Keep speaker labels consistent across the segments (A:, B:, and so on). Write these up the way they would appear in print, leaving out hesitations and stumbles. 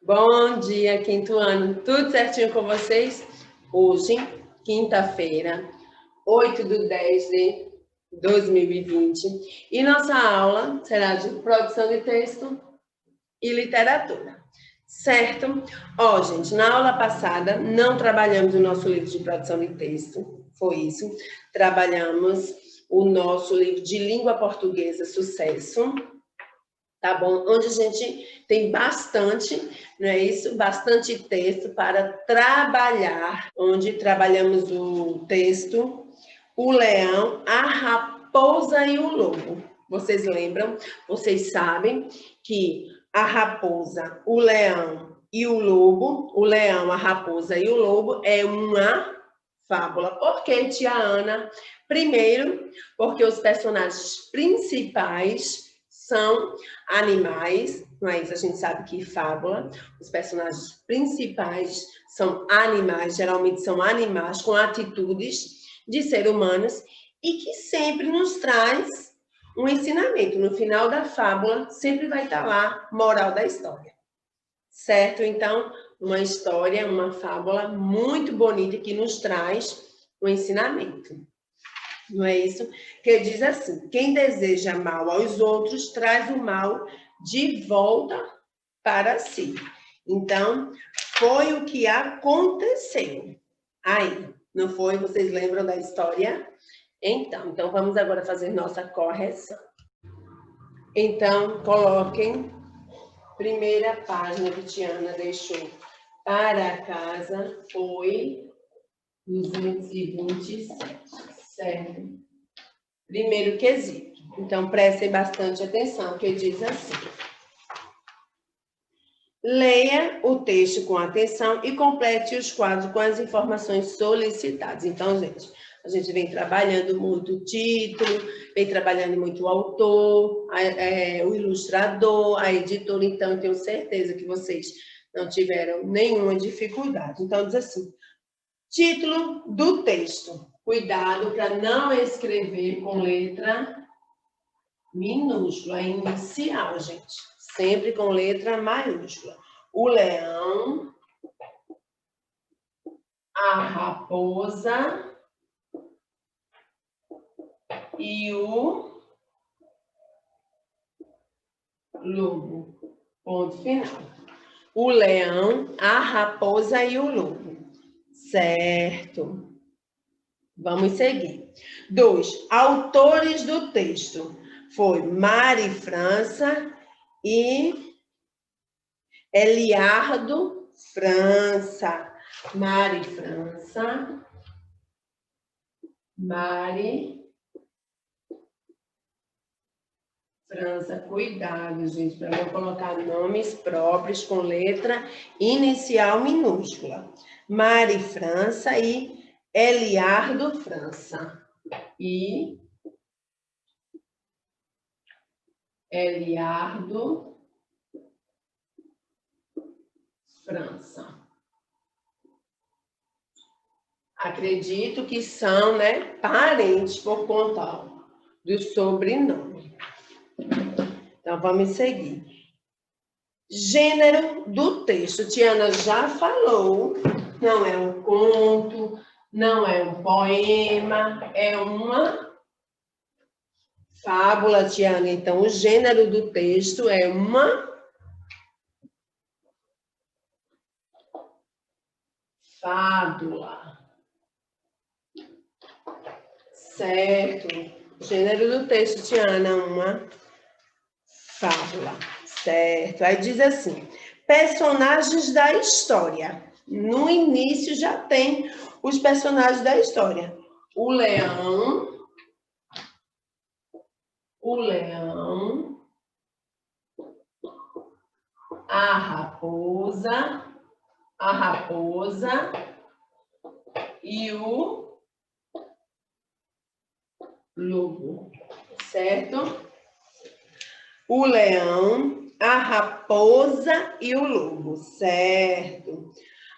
A: Bom dia, quinto ano. Tudo certinho com vocês? Hoje, quinta-feira, 8/10/2020, e nossa aula será de produção de texto e literatura, certo? Gente, na aula passada não trabalhamos o nosso livro de produção de texto, foi isso. Trabalhamos o nosso livro de língua portuguesa, Sucesso, tá bom? Onde a gente tem bastante, não é isso? Bastante texto para trabalhar, onde trabalhamos o texto, o leão, a raposa e o lobo. Vocês lembram? Vocês sabem que a raposa, o leão e o lobo, o leão, a raposa e o lobo é uma fábula. Por que, tia Ana? Primeiro, porque os personagens principais são animais, não é isso? A gente sabe que fábula, os personagens principais são animais, geralmente são animais com atitudes de seres humanos e que sempre nos traz um ensinamento. No final da fábula, sempre vai estar lá, moral da história. Certo? Então, uma história, uma fábula muito bonita que nos traz um ensinamento. Não é isso? Que diz assim: quem deseja mal aos outros traz o mal de volta para si. Então, foi o que aconteceu aí. Não foi? Vocês lembram da história? Então vamos agora fazer nossa correção. Então, coloquem primeira página que Tiana deixou. Para casa foi 227. Certo? Primeiro quesito. Então, prestem bastante atenção, que diz assim: leia o texto com atenção e complete os quadros com as informações solicitadas. Então, gente, a gente vem trabalhando muito o título, vem trabalhando muito o autor, o ilustrador, a editora. Então, eu tenho certeza que vocês não tiveram nenhuma dificuldade. Então, diz assim: título do texto. Cuidado para não escrever com letra minúscula, inicial, gente. Sempre com letra maiúscula. O leão, a raposa e o lobo. Ponto final. O leão, a raposa e o lobo. Certo. Vamos seguir. 2. Autores do texto. Foi Mari França e Eliardo França. Mari França. Mari França. Cuidado, gente, para não colocar nomes próprios com letra inicial minúscula. Mari França e Eliardo França. E Eliardo França. Acredito que são, né, parentes por conta do sobrenome. Então, vamos seguir. Gênero do texto. Tiana já falou, não é um conto, não é um poema, é uma fábula, Tiana. Então, o gênero do texto é uma fábula. Certo. Gênero do texto, Tiana, uma fábula. Certo. Aí diz assim: personagens da história. No início já tem os personagens da história. O leão, a raposa e o lobo, certo? O leão, a raposa e o lobo, certo?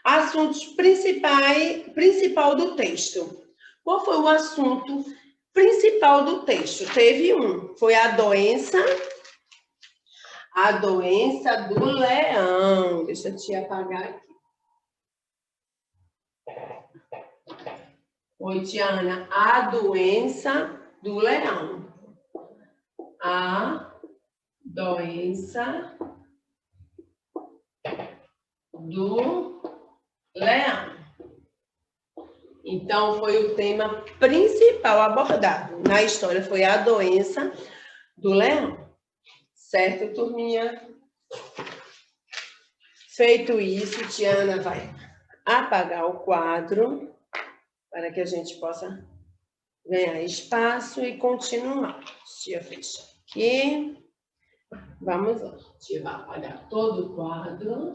A: Assuntos principal do texto. Qual foi o assunto principal do texto? Teve um, foi a doença A doença do leão. Deixa eu te apagar aqui. Oi, Tiana. A doença do leão. A doença do leão. Então, foi o tema principal abordado na história, foi a doença do leão. Certo, turminha? Feito isso, Tiana vai apagar o quadro para que a gente possa ganhar espaço e continuar. Tia fecha aqui. Vamos lá. Tia vai apagar todo o quadro.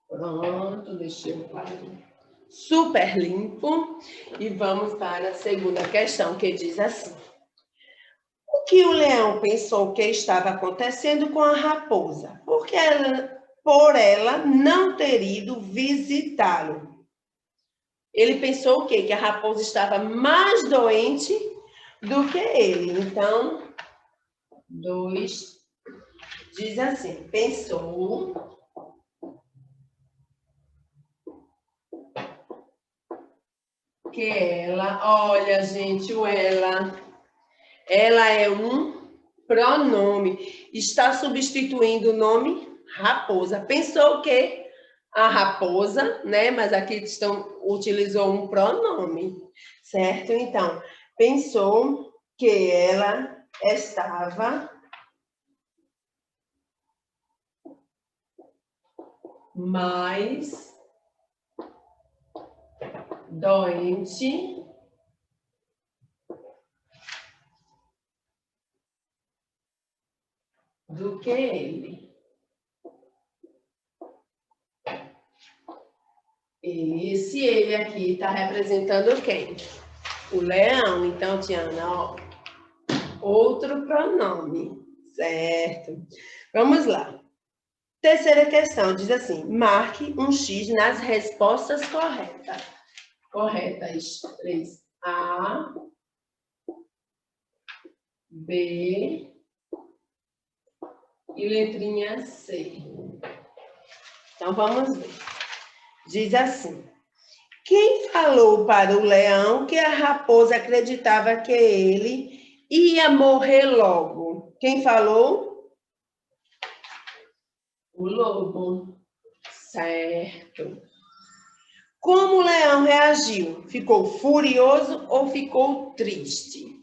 A: Pronto, deixei o quadro super limpo. E vamos para a segunda questão, que diz assim. O que o leão pensou que estava acontecendo com a raposa? Porque por ela não ter ido visitá-lo. Ele pensou o quê? Que a raposa estava mais doente do que ele. Então, 2 diz assim, pensou que ela, olha, gente, o ela é um pronome, está substituindo o nome raposa. Pensou que a raposa, né? Mas aqui utilizou um pronome, certo? Então, pensou que ela estava mais doente do que ele. Esse ele aqui está representando quem? O leão. Então, Tiana, ó, outro pronome, certo? Vamos lá. Terceira questão, diz assim, marque um X nas respostas corretas. Corretas, 3. A, B e letrinha C. Então, vamos ver. Diz assim, quem falou para o leão que a raposa acreditava que ele ia morrer logo? Quem falou? O lobo. Certo. Como o leão reagiu? Ficou furioso ou ficou triste?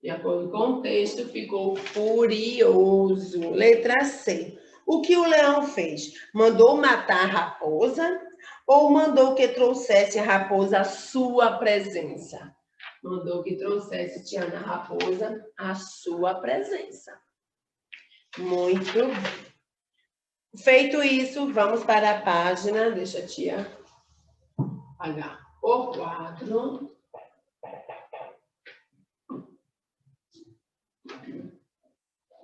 A: De acordo com o texto, ficou furioso. Letra C. O que o leão fez? Mandou matar a raposa ou mandou que trouxesse a raposa à sua presença? Mandou que trouxesse, Tiana, a raposa à sua presença. Muito bem. Feito isso, vamos para a página. Deixa a tia apagar o quadro.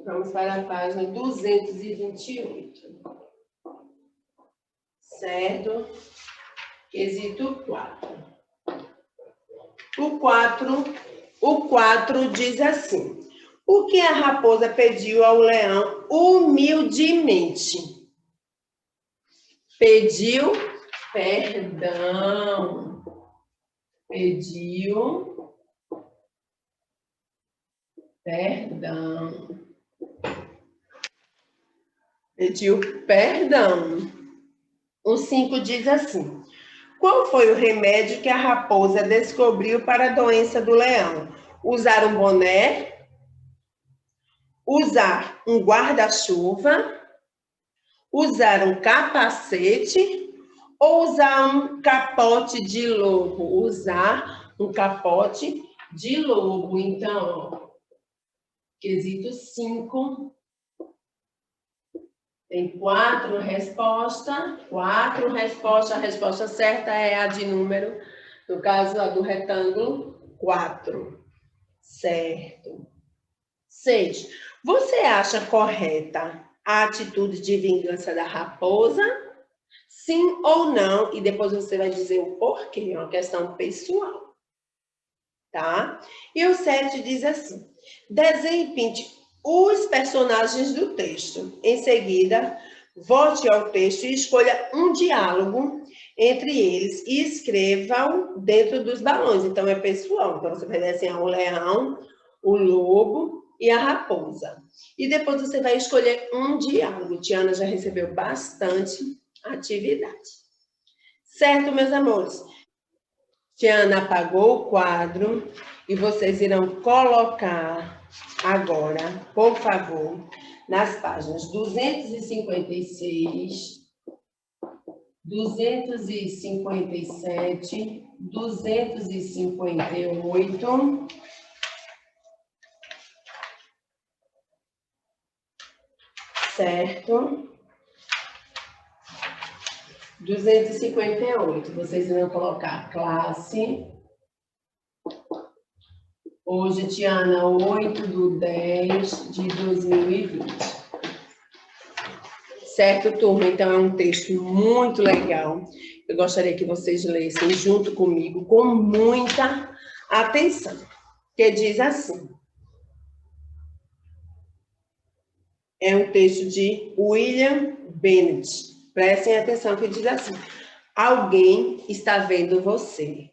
A: Vamos para a página 228. Certo? Quesito 4. O 4 diz assim. O que a raposa pediu ao leão humildemente? Pediu perdão. Pediu perdão. Pediu perdão. O 5 diz assim. Qual foi o remédio que a raposa descobriu para a doença do leão? Usar um boné? Usar um guarda-chuva? Usar um capacete? Ou usar um capote de lobo? Usar um capote de lobo. Então, ó, quesito 5. Tem 4 respostas. 4 respostas. A resposta certa é a de número, no caso, a do retângulo, 4. Certo. 6. Você acha correta a atitude de vingança da raposa? sim ou não, e depois você vai dizer o porquê, é uma questão pessoal, tá? E o 7 diz assim, desenhe e pinte os personagens do texto. Em seguida, volte ao texto e escolha um diálogo entre eles e escreva-o dentro dos balões. Então, é pessoal. Então, você vai desenhar o leão, o lobo e a raposa. E depois você vai escolher um diálogo. Tiana já recebeu bastante atividade. Certo, meus amores? Tiana apagou o quadro e vocês irão colocar agora, por favor, nas páginas 256, 257, 258, certo? 258, vocês irão colocar classe. Hoje, Tiana, 8/10/2020. Certo, turma? Então, é um texto muito legal. Eu gostaria que vocês lessem junto comigo, com muita atenção. Que diz assim. É um texto de William Bennett. Prestem atenção que diz assim. Alguém está vendo você.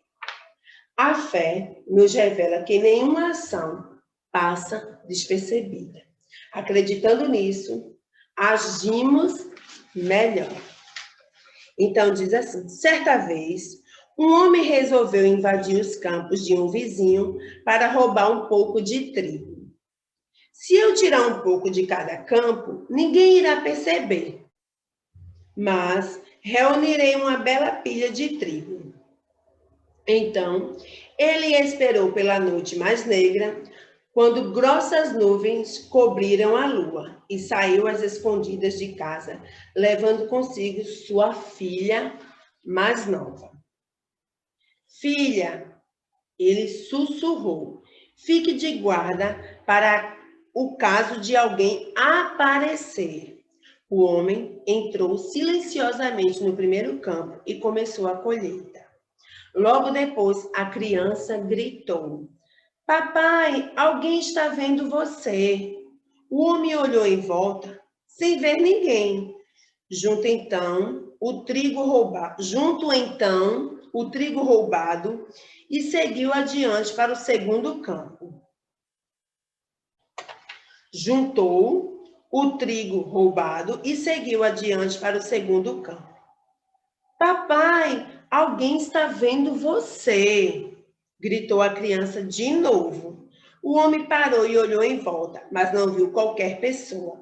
A: A fé nos revela que nenhuma ação passa despercebida. Acreditando nisso, agimos melhor. Então, diz assim, certa vez, um homem resolveu invadir os campos de um vizinho para roubar um pouco de trigo. Se eu tirar um pouco de cada campo, ninguém irá perceber. Mas reunirei uma bela pilha de trigo. Então, ele esperou pela noite mais negra, quando grossas nuvens cobriram a lua, e saiu às escondidas de casa, levando consigo sua filha mais nova. Filha, ele sussurrou, fique de guarda para o caso de alguém aparecer. O homem entrou silenciosamente no primeiro campo e começou a colheita. Logo depois, a criança gritou, papai, alguém está vendo você. O homem olhou em volta, sem ver ninguém. Junto então, o trigo roubado e seguiu adiante para o segundo campo. Juntou o trigo roubado e seguiu adiante para o segundo campo. Papai, alguém está vendo você, gritou a criança de novo. O homem parou e olhou em volta, mas não viu qualquer pessoa.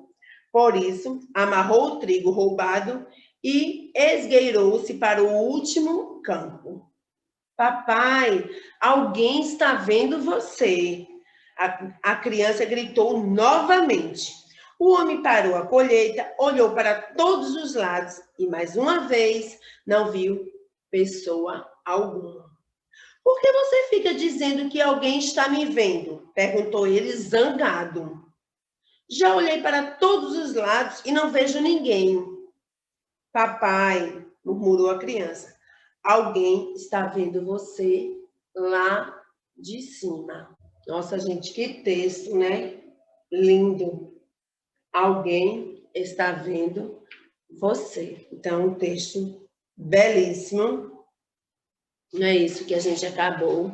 A: Por isso, amarrou o trigo roubado e esgueirou-se para o último campo. Papai, alguém está vendo você. A criança gritou novamente. O homem parou a colheita, olhou para todos os lados e, mais uma vez, não viu pessoa alguma. Por que você fica dizendo que alguém está me vendo? Perguntou ele, zangado. Já olhei para todos os lados e não vejo ninguém. Papai, murmurou a criança, alguém está vendo você lá de cima. Nossa, gente, que texto, né? Lindo. Alguém está vendo você. Então, um texto belíssimo. Não é isso que a gente acabou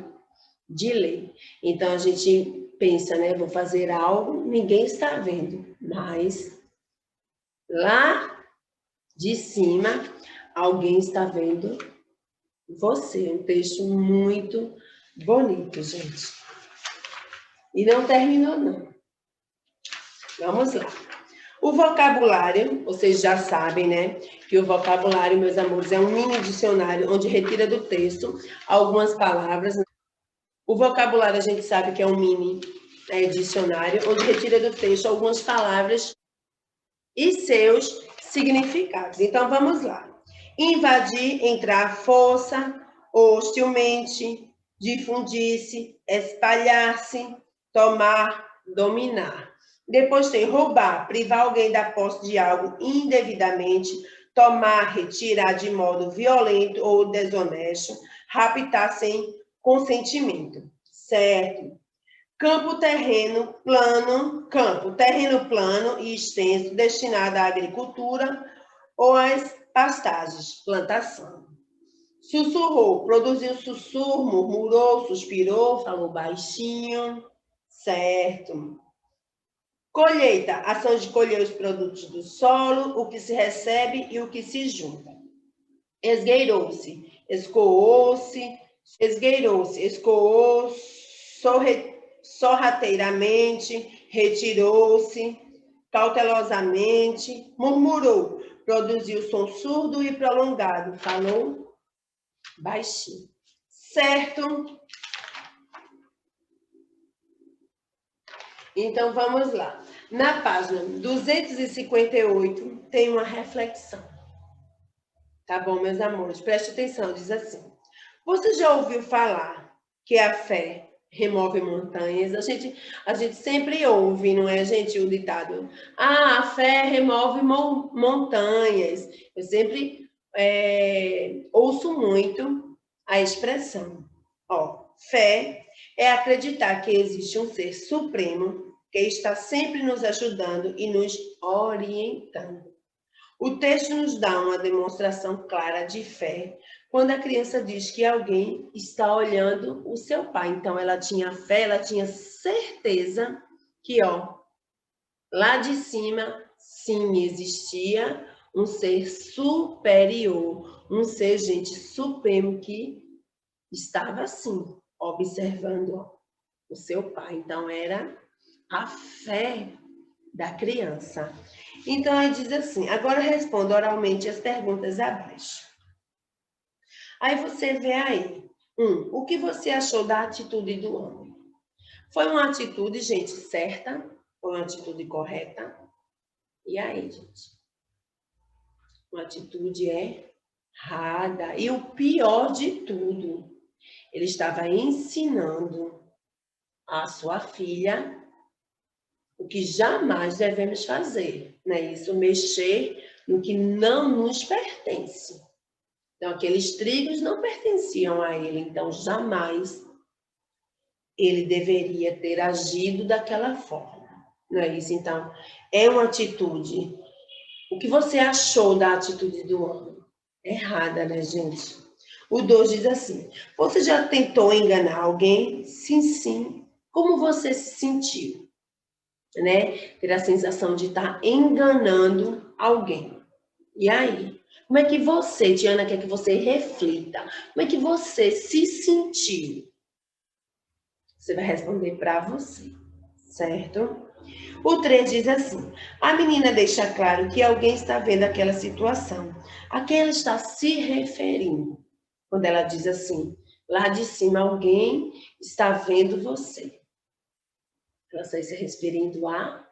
A: de ler. Então, a gente pensa, né? Vou fazer algo, ninguém está vendo. Mas, lá de cima, alguém está vendo você. Um texto muito bonito, gente. E não terminou, não. Vamos lá. O vocabulário, vocês já sabem, né? Que o vocabulário, meus amores, é um mini dicionário onde retira do texto algumas palavras. O vocabulário a gente sabe que é um mini dicionário onde retira do texto algumas palavras e seus significados. Então, vamos lá. Invadir, entrar à força, hostilmente, difundir-se, espalhar-se, tomar, dominar. Depois tem roubar, privar alguém da posse de algo indevidamente, tomar, retirar de modo violento ou desonesto, raptar sem consentimento, certo? Terreno plano e extenso, destinado à agricultura ou às pastagens, plantação. Sussurrou, produziu sussurro, murmurou, suspirou, falou baixinho, certo? Colheita, ação de colher os produtos do solo, o que se recebe e o que se junta. Esgueirou-se, escoou-se, escoou, sorrateiramente, retirou-se, cautelosamente, murmurou, produziu som surdo e prolongado, falou baixinho. Certo? Então, vamos lá. Na página 258, tem uma reflexão. Tá bom, meus amores? Preste atenção, diz assim. Você já ouviu falar que a fé remove montanhas? A gente sempre ouve, não é, gente, o ditado? Ah, a fé remove montanhas. Eu sempre ouço muito a expressão. Ó, fé é acreditar que existe um ser supremo que está sempre nos ajudando e nos orientando. O texto nos dá uma demonstração clara de fé quando a criança diz que alguém está olhando o seu pai. Então, ela tinha fé, ela tinha certeza que, ó, lá de cima, sim, existia um ser superior, um ser, gente, supremo que estava, assim, observando o seu pai. Então, era a fé da criança. Então, ele diz assim, agora responda oralmente as perguntas abaixo. Aí você vê aí, o que você achou da atitude do homem? Foi uma atitude, gente, certa? Foi uma atitude correta? E aí, gente? Uma atitude errada. E o pior de tudo, ele estava ensinando a sua filha o que jamais devemos fazer, né? Isso, mexer no que não nos pertence. Então, aqueles trigos não pertenciam a ele, então jamais ele deveria ter agido daquela forma, não é isso? Então, é uma atitude. O que você achou da atitude do homem? Errada, né, gente? O 2 diz assim, você já tentou enganar alguém? Sim, sim. Como você se sentiu? Né? Ter a sensação de estar enganando alguém. E aí? Como é que você, Diana, quer que você reflita? Como é que você se sentiu? Você vai responder para você, certo? O 3 diz assim, a menina deixa claro que alguém está vendo aquela situação. A quem ela está se referindo? Quando ela diz assim, lá de cima alguém está vendo você. Ela está se referindo a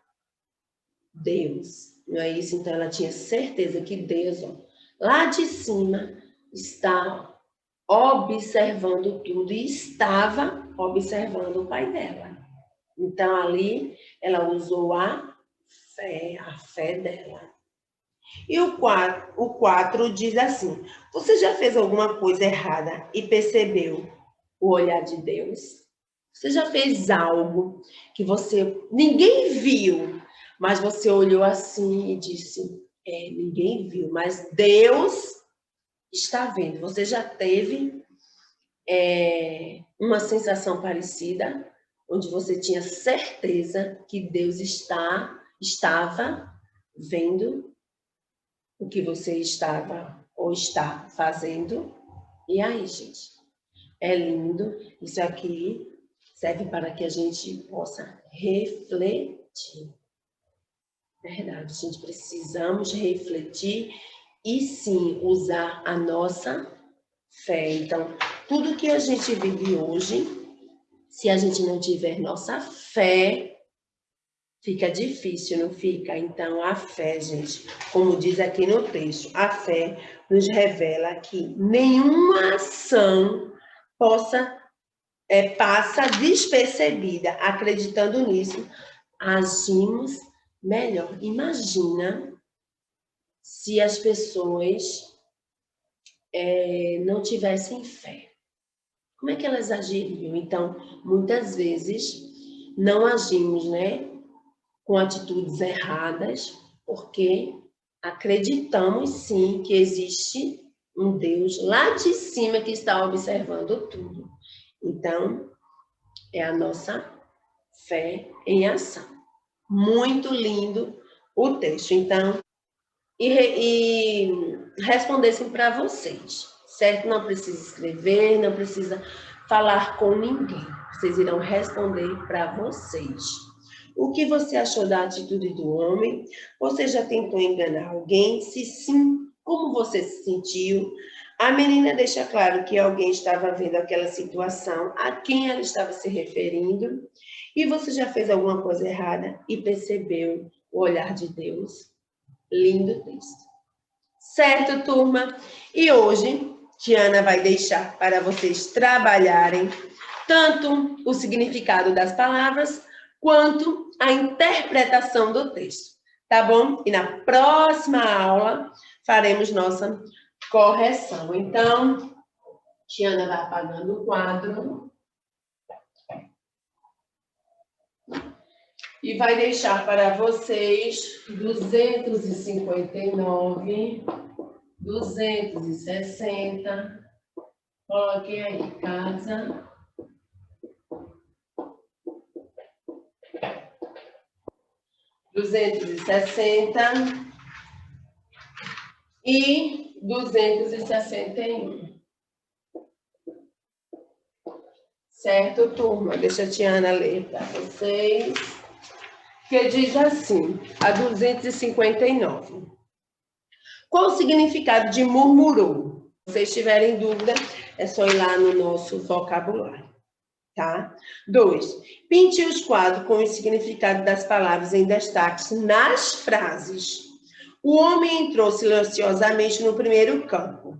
A: Deus, não é isso? Então, ela tinha certeza que Deus, ó, lá de cima, está observando tudo e estava observando o pai dela. Então, ali, ela usou a fé dela. E o 4 diz assim, você já fez alguma coisa errada e percebeu o olhar de Deus? Você já fez algo que ninguém viu, mas você olhou assim e disse, ninguém viu, mas Deus está vendo. Você já teve uma sensação parecida, onde você tinha certeza que Deus estava vendo o que você estava ou está fazendo? E aí, gente? É lindo. Isso aqui serve para que a gente possa refletir. Verdade, gente, precisamos refletir e sim usar a nossa fé. Então, tudo que a gente vive hoje, se a gente não tiver nossa fé, fica difícil, não fica? Então, a fé, gente, como diz aqui no texto, a fé nos revela que nenhuma ação passa despercebida. Acreditando nisso, agimos melhor. Imagina se as pessoas não tivessem fé? Como é que elas agiriam? Então, muitas vezes, não agimos, né, com atitudes erradas, porque acreditamos, sim, que existe um Deus lá de cima que está observando tudo. Então, é a nossa fé em ação. Muito lindo o texto. Então, e respondessem para vocês, certo? Não precisa escrever, não precisa falar com ninguém. Vocês irão responder para vocês. O que você achou da atitude do homem? Você já tentou enganar alguém? Se sim, como você se sentiu? A menina deixa claro que alguém estava vendo aquela situação, a quem ela estava se referindo, e você já fez alguma coisa errada e percebeu o olhar de Deus? Lindo texto. Certo, turma? E hoje, Tiana vai deixar para vocês trabalharem tanto o significado das palavras, quanto a interpretação do texto, tá bom? E na próxima aula, faremos nossa correção. Então, Tiana vai apagando o quadro. E vai deixar para vocês 259, 260. Coloquem aí, casa. 260 e 261. Certo, turma? Deixa a Tiana ler para vocês. Que diz assim, a 259. Qual o significado de murmurou? Se vocês tiverem dúvida, é só ir lá no nosso vocabulário, tá? 2. Pinte os quadros com o significado das palavras em destaques nas frases. O homem entrou silenciosamente no primeiro campo.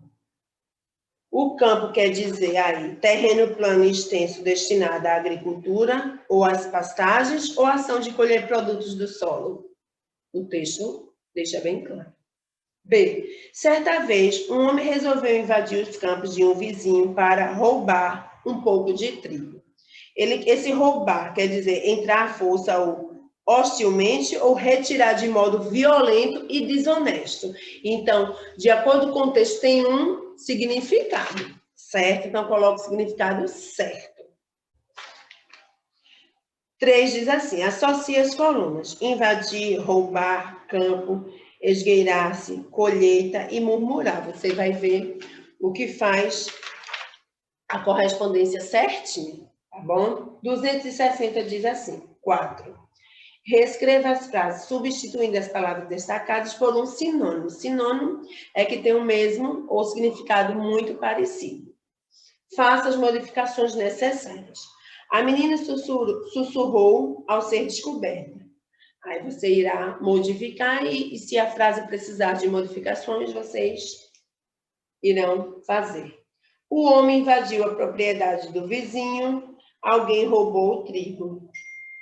A: O campo quer dizer aí terreno plano e extenso destinado à agricultura ou às pastagens ou ação de colher produtos do solo. O texto deixa bem claro. B. Certa vez, um homem resolveu invadir os campos de um vizinho para roubar um pouco de trigo. Esse roubar quer dizer entrar à força ou hostilmente ou retirar de modo violento e desonesto. Então, de acordo com o texto, tem um significado, certo? Então, coloca o significado certo. 3 diz assim, associa as colunas, invadir, roubar, campo, esgueirar-se, colheita e murmurar. Você vai ver o que faz a correspondência certinha, tá bom? 260 diz assim, 4. Reescreva as frases, substituindo as palavras destacadas por um sinônimo. Sinônimo é que tem o mesmo ou significado muito parecido. Faça as modificações necessárias. A menina sussurrou ao ser descoberta. Aí você irá modificar e se a frase precisar de modificações, vocês irão fazer. O homem invadiu a propriedade do vizinho, alguém roubou o trigo.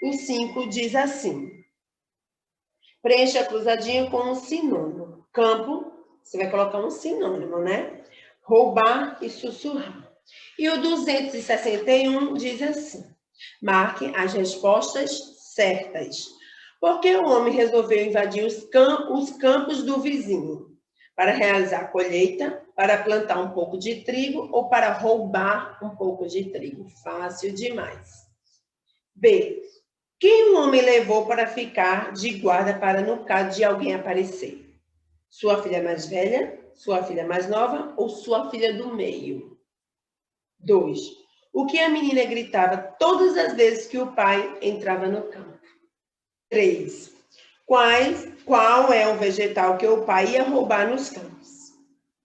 A: O 5 diz assim, preencha a cruzadinha com um sinônimo. Campo, você vai colocar um sinônimo, né? Roubar e sussurrar. E o 261 diz assim, marque as respostas certas. Por que o homem resolveu invadir os campos do vizinho? Para realizar a colheita, para plantar um pouco de trigo ou para roubar um pouco de trigo? Fácil demais. B. Quem o homem levou para ficar de guarda para no caso de alguém aparecer? Sua filha mais velha, sua filha mais nova ou sua filha do meio? 2. O que a menina gritava todas as vezes que o pai entrava no campo? 3. Qual é o vegetal que o pai ia roubar nos campos?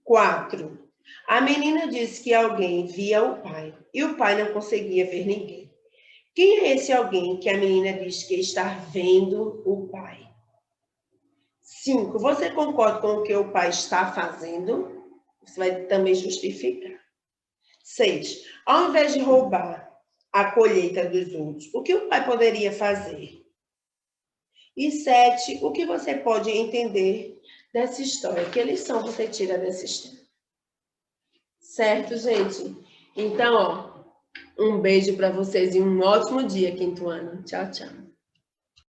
A: 4. A menina disse que alguém via o pai e o pai não conseguia ver ninguém. Quem é esse alguém que a menina diz que está vendo o pai? 5. Você concorda com o que o pai está fazendo? Você vai também justificar. 6. Ao invés de roubar a colheita dos outros, o que o pai poderia fazer? E 7. O que você pode entender dessa história? Que lição você tira dessa história? Certo, gente? Então, ó, um beijo para vocês e um ótimo dia, quinto ano. Tchau, tchau.